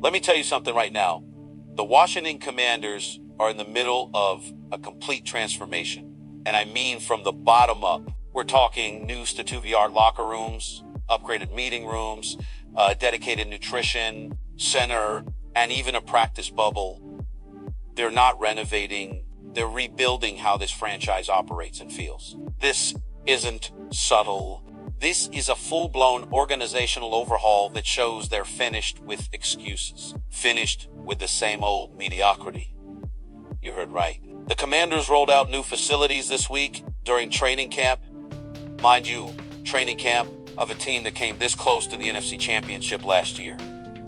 Let me tell you something right now. The Washington Commanders are in the middle of a complete transformation. And I mean from the bottom up. We're talking new state-of-the-art locker rooms, upgraded meeting rooms, dedicated nutrition center, and even a practice bubble. They're not renovating. They're rebuilding how this franchise operates and feels. This isn't subtle. This is a full-blown organizational overhaul that shows they're finished with excuses, finished with the same old mediocrity. You heard right. The Commanders rolled out new facilities this week during training camp. Mind you, training camp of a team that came this close to the NFC Championship last year.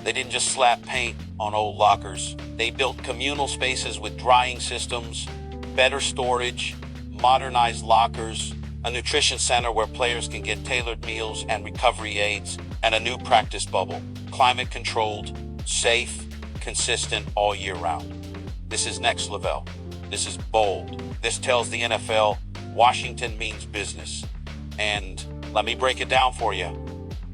They didn't just slap paint on old lockers. They built communal spaces with drying systems, better storage, modernized lockers, a nutrition center where players can get tailored meals and recovery aids, and a new practice bubble, climate controlled, safe, consistent all year round. This is next level. This is bold. This tells the NFL Washington means business. And let me break it down for you.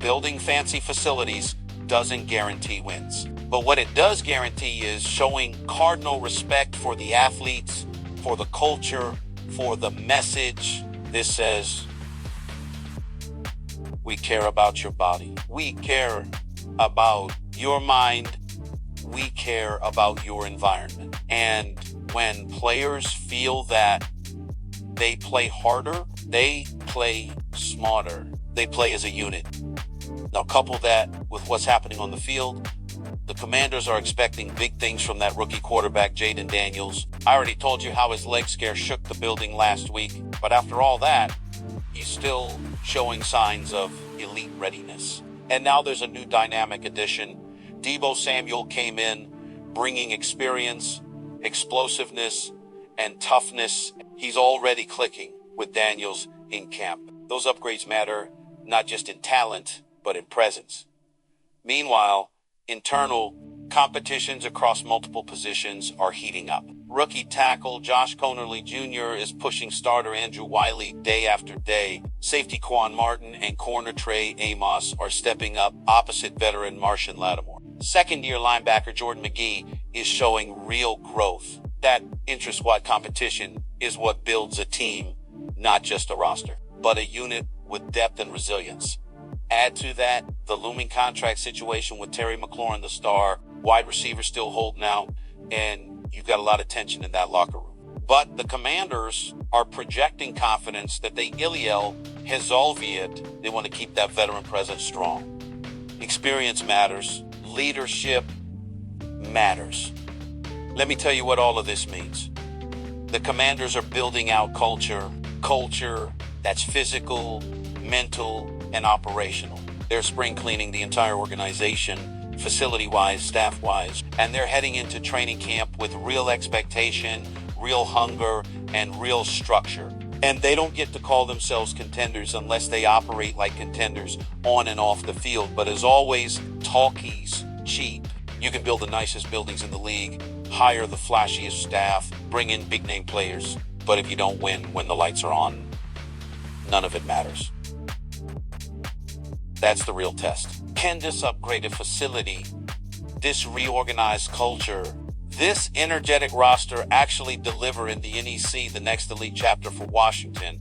Building fancy facilities doesn't guarantee wins. But what it does guarantee is showing cardinal respect for the athletes, for the culture, for the message. This says, we care about your body. We care about your mind. We care about your environment. And when players feel that they play harder, they play smarter. They play as a unit. Now couple that with what's happening on the field. The Commanders are expecting big things from that rookie quarterback, Jayden Daniels. I already told you how his leg scare shook the building last week, but after all that, he's still showing signs of elite readiness. And now there's a new dynamic addition. Deebo Samuel came in, bringing experience, explosiveness, and toughness. He's already clicking with Daniels in camp. Those upgrades matter, not just in talent, but in presence. Meanwhile, internal competitions across multiple positions are heating up. Rookie tackle Josh Conerly Jr. is pushing starter Andrew Wiley day after day. Safety Quan Martin and corner Trey Amos are stepping up opposite veteran Martian Lattimore. Second-year linebacker Jordan McGee is showing real growth. That intra-squad competition is what builds a team, not just a roster, but a unit with depth and resilience. Add to that the looming contract situation with Terry McLaurin, the star, wide receiver still holding out, and you've got a lot of tension in that locker room. But the Commanders are projecting confidence that they Iliel Hezolviet. They want to keep that veteran presence strong. Experience matters. Leadership matters. Let me tell you what all of this means. The Commanders are building out culture that's physical, mental, and operational. They're spring cleaning the entire organization, facility-wise, staff-wise, and they're heading into training camp with real expectation, real hunger, and real structure. And they don't get to call themselves contenders unless they operate like contenders on and off the field. But as always, talkie's cheap. You can build the nicest buildings in the league, hire the flashiest staff, bring in big-name players, but if you don't win when the lights are on, none of it matters. That's the real test. Can this upgraded facility, this reorganized culture, this energetic roster actually deliver in the NEC, the next elite chapter for Washington?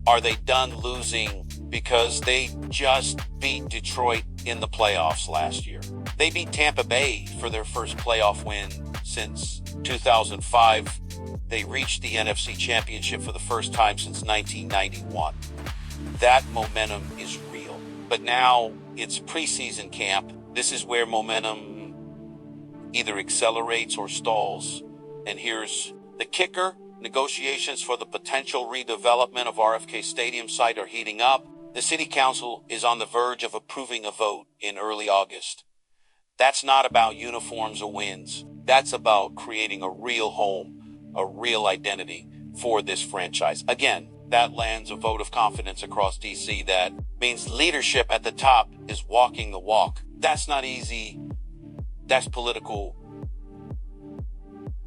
Are they done losing because they just beat Detroit in the playoffs last year? They beat Tampa Bay for their first playoff win since 2005. They reached the NFC Championship for the first time since 1991. That momentum is real. But now it's preseason camp. This is where momentum either accelerates or stalls. And here's the kicker. Negotiations for the potential redevelopment of RFK Stadium site are heating up. The city council is on the verge of approving a vote in early August. That's not about uniforms or wins. That's about creating a real home, a real identity for this franchise. Again, that lands a vote of confidence across DC. That means leadership at the top is walking the walk. That's not easy. That's political.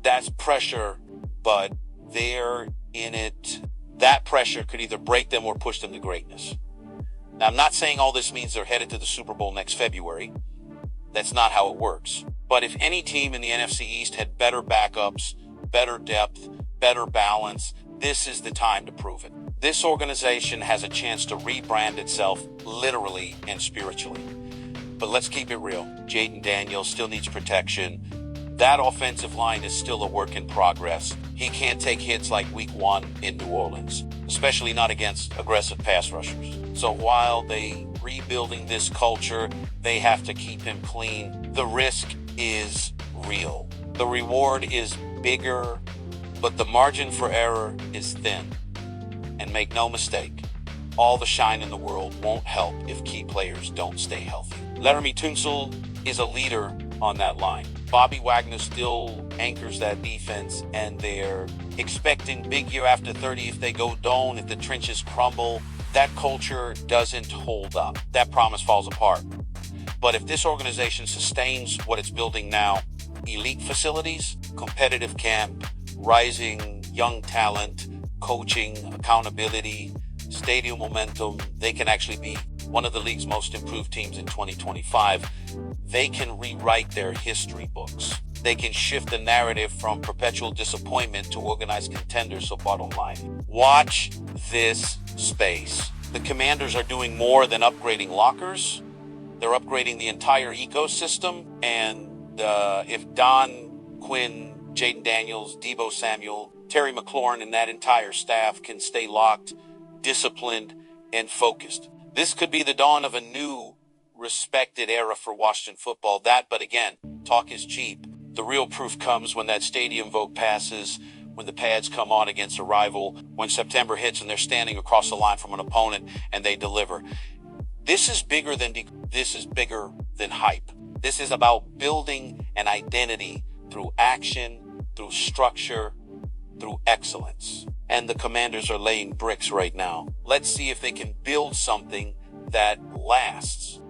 That's pressure, but they're in it. That pressure could either break them or push them to greatness. Now, I'm not saying all this means they're headed to the Super Bowl next February. That's not how it works. But if any team in the NFC East had better backups, better depth, better balance, this is the time to prove it. This organization has a chance to rebrand itself literally and spiritually. But let's keep it real. Jayden Daniels still needs protection. That offensive line is still a work in progress. He can't take hits like week 1 in New Orleans, especially not against aggressive pass rushers. So while they rebuilding this culture, they have to keep him clean. The risk is real. The reward is bigger, but the margin for error is thin. And make no mistake, all the shine in the world won't help if key players don't stay healthy. Laremy Tunsil is a leader on that line. Bobby Wagner still anchors that defense, and they're expecting big year after 30 if they go down, if the trenches crumble. That culture doesn't hold up. That promise falls apart. But if this organization sustains what it's building now, elite facilities, competitive camp, rising young talent, coaching, accountability, stadium momentum, they can actually be one of the league's most improved teams in 2025. They can rewrite their history books. They can shift the narrative from perpetual disappointment to organized contenders. So bottom line, watch this space. The Commanders are doing more than upgrading lockers. They're upgrading the entire ecosystem. And if Don Quinn, Jayden Daniels, Deebo Samuel, Terry McLaurin, and that entire staff can stay locked, disciplined, and focused, this could be the dawn of a new, respected era for Washington football. But again, talk is cheap. The real proof comes when that stadium vote passes, when the pads come on against a rival, when September hits and they're standing across the line from an opponent and they deliver. This is bigger than hype. This is about building an identity through action, through structure, through excellence. And the Commanders are laying bricks right now. Let's see if they can build something that lasts.